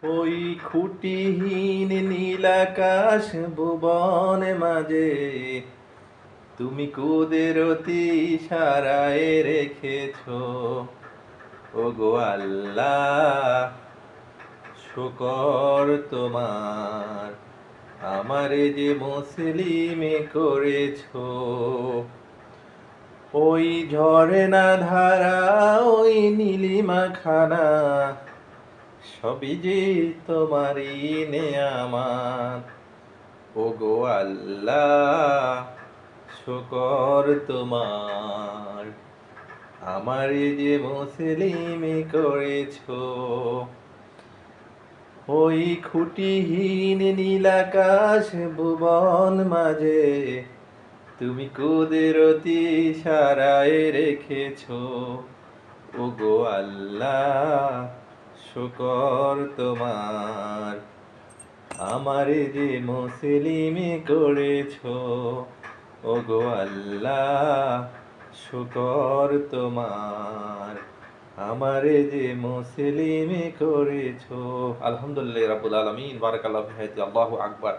ওই খুঁটিহীন নীলাকাশ ভুবন মাঝে তুমি কুদরতি ইশারায় রেখেছ। ওগো আল্লাহ, শুকর তোমার, আমারে যে মুসলিম করেছ। ওই ঝর্ণা ধারা, ওই নীলিমা খানা, সবই যে তোমারই নেয়ামাত। ওগো আল্লাহ, শুকর তোমার, আমারে যে মুসলিম করেছ। ওই খুঁটিহীন নীলাকাশ ভুবন মাঝে তুমি কুদরতি ইশারায় রেখেছ। ওগো আল্লাহ, শুকর তোমার, আমারে যে মুসলিম করেছ। ওগো আল্লাহ, শুকর তোমার, আমারে যে মুসলিম করেছ। আলহামদুলিল্লাহ রাব্বুল আলামিন, বারাকাল্লাহু ফি হায়াতি, আল্লাহু আকবার।